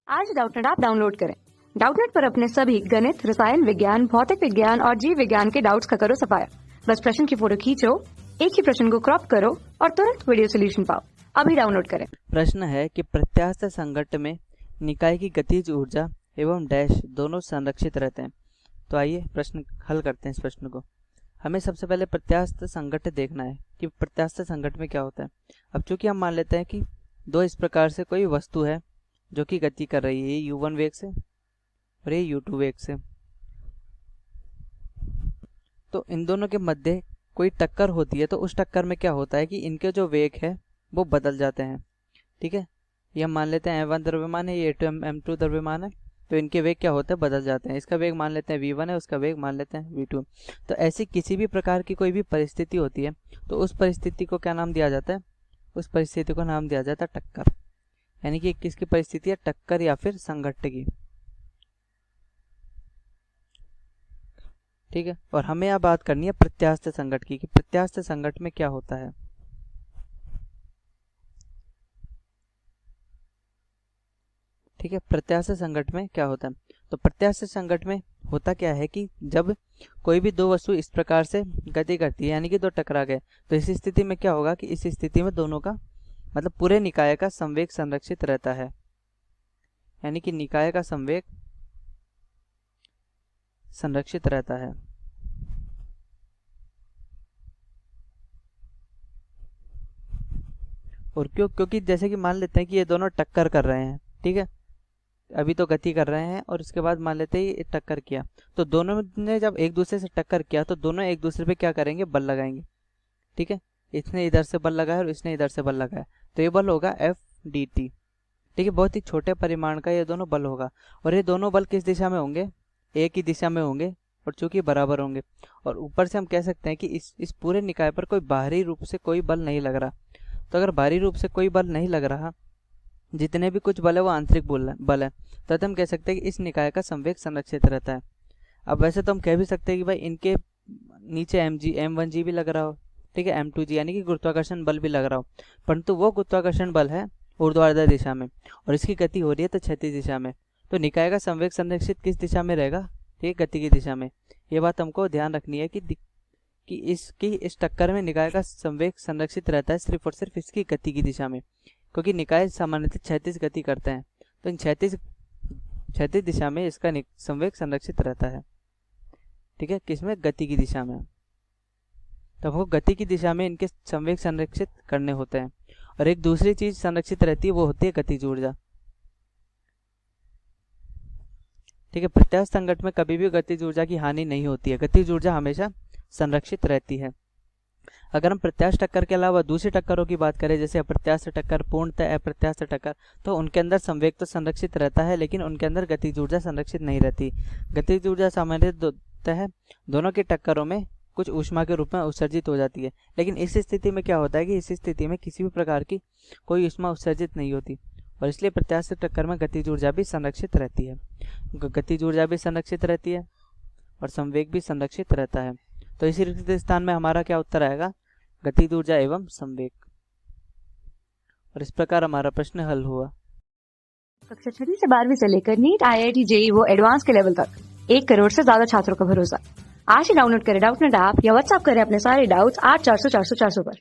आज Doubtnut app download करें। Doubtnut पर अपने सभी गणित, रसायन विज्ञान, भौतिक विज्ञान और जीव विज्ञान के डाउट्स का करो सफाया। बस प्रश्न की फोटो खींचो, एक ही प्रश्न को क्रॉप करो और तुरंत वीडियो सोल्यूशन पाओ। अभी डाउनलोड करें। प्रश्न है कि प्रत्यास्थ संघट्ट में निकाय की गतिज ऊर्जा एवं डैश दोनों संरक्षित रहते हैं। तो आइए प्रश्न हल करते हैं इस प्रश्न को। हमें सबसे पहले प्रत्यास्थ संघट्ट देखना है कि प्रत्यास्थ संघट्ट में क्या होता है। अब चूंकि हम मान लेते हैं कि दो इस प्रकार से कोई वस्तु है जो कि गति कर रही है, ये u1 वेग से और ये u2 वेग से, तो इन दोनों के मध्य कोई टक्कर होती है। तो उस टक्कर में क्या होता है कि इनके जो वेग है वो बदल जाते हैं। ठीक है, ये हम मान लेते हैं m1 द्रव्यमान है, ये m2 द्रव्यमान है, तो इनके वेग क्या होते हैं, बदल जाते हैं। इसका वेग मान लेते हैं v1 है, उसका वेग मान लेते हैं v2। तो ऐसी किसी भी प्रकार की कोई भी परिस्थिति होती है तो उस परिस्थिति को क्या नाम दिया जाता है, उस परिस्थिति को नाम दिया जाता है टक्कर। यानी कि किसकी परिस्थिति है, टक्कर या फिर संघट्ट की। ठीक है, और हमें यहाँ बात करनी है प्रत्यास्थ संघट्ट की कि प्रत्यास्थ संघट्ट में क्या होता है। ठीक है, प्रत्यास्थ संघट्ट में क्या होता है। तो प्रत्यास्थ संघट्ट में होता क्या है कि जब कोई भी दो वस्तु इस प्रकार से गति करती है, यानी कि दो टकरा गए, तो इस स्थिति में क्या होगा कि इस स्थिति में दोनों का मतलब पूरे निकाय का संवेग संरक्षित रहता है। यानी कि निकाय का संवेग संरक्षित रहता है। और क्योंकि जैसे कि मान लेते हैं कि ये दोनों टक्कर कर रहे हैं। ठीक है, अभी तो गति कर रहे हैं और उसके बाद मान लेते हैं ये टक्कर किया, तो दोनों ने जब एक दूसरे से टक्कर किया तो दोनों एक दूसरे पे क्या करेंगे, बल लगाएंगे। ठीक है, इसने इधर से बल लगाया और इसने इधर से बल लगाया, तो ये बल होगा F/dt। ठीक है, बहुत ही छोटे परिमाण का ये दोनों बल होगा। और ये दोनों बल किस दिशा में होंगे, एक ही दिशा में होंगे और चूंकि बराबर होंगे। और ऊपर से हम कह सकते हैं कि इस पूरे निकाय पर कोई बाहरी रूप से कोई बल नहीं लग रहा। तो अगर बाहरी रूप से कोई बल नहीं लग रहा, जितने भी कुछ बल है वो आंतरिक बल है, तो हम कह सकते हैं कि इस निकाय का संवेग संरक्षित रहता है। अब वैसे तो हम कह भी सकते हैं कि भाई इनके नीचे m1g भी लग रहा हो, ठीक है, m2g यानी कि गुरुत्वाकर्षण बल भी लग रहा हो, परंतु वो गुरुत्वाकर्षण बल है ऊर्ध्वाधर दिशा में और इसकी गति हो रही है तो क्षैतिज दिशा में। तो निकाय का संवेग संरक्षित किस दिशा में रहेगा, ठीक है, गति की दिशा में। ये बात हमको ध्यान रखनी है कि इस टक्कर में निकाय का संवेग संरक्षित रहता है सिर्फ और सिर्फ इसकी गति की दिशा में, क्योंकि निकाय सामान्यतः क्षैतिज गति करते हैं। तो इन क्षैतिज दिशा में इसका संवेग संरक्षित रहता है। ठीक है, किसमें, गति की दिशा में। तो हमको गति की दिशा में इनके संवेग संरक्षित करने होते हैं। और एक दूसरी चीज संरक्षित रहती है, वो होती है गतिज ऊर्जा। ठीक है, प्रत्यास्थ संघट्ट में कभी भी गतिज ऊर्जा की हानि नहीं होती है, गतिज ऊर्जा हमेशा संरक्षित रहती है। अगर हम प्रत्यास्थ टक्कर के अलावा दूसरी टक्करों की बात करें, जैसे अप्रत्यास्थ टक्कर, पूर्णतः अप्रत्यास्थ टक्कर, तो उनके अंदर संवेग तो संरक्षित रहता है लेकिन उनके अंदर गतिज ऊर्जा संरक्षित नहीं रहती। गतिज ऊर्जा सामान्यतः दोनों की टक्करों में कुछ ऊष्मा के रूप में उत्सर्जित हो जाती है। लेकिन इस स्थिति में क्या होता है कि इस स्थिति में किसी भी प्रकार की कोई ऊष्मा उत्सर्जित नहीं होती और इसलिए प्रत्यास्थ टक्कर में गतिज ऊर्जा भी संरक्षित रहती है। गतिज ऊर्जा भी संरक्षित रहती है और संवेग भी संरक्षित रहता है। तो इसी रिक्त स्थान में हमारा क्या उत्तर आएगा, गतिज ऊर्जा एवं संवेग। और इस प्रकार हमारा प्रश्न हल हुआ। कक्षा 6 से 12वीं से लेकर नीट, IIT, JEE वो एडवांस के लेवल तक 1 करोड़ से ज्यादा छात्रों का भरोसा। आज ही डाउनलोड करें डाउटनेट ऐप या व्हाट्सएप करें अपने सारे डाउट्स 8400 400 400 पर।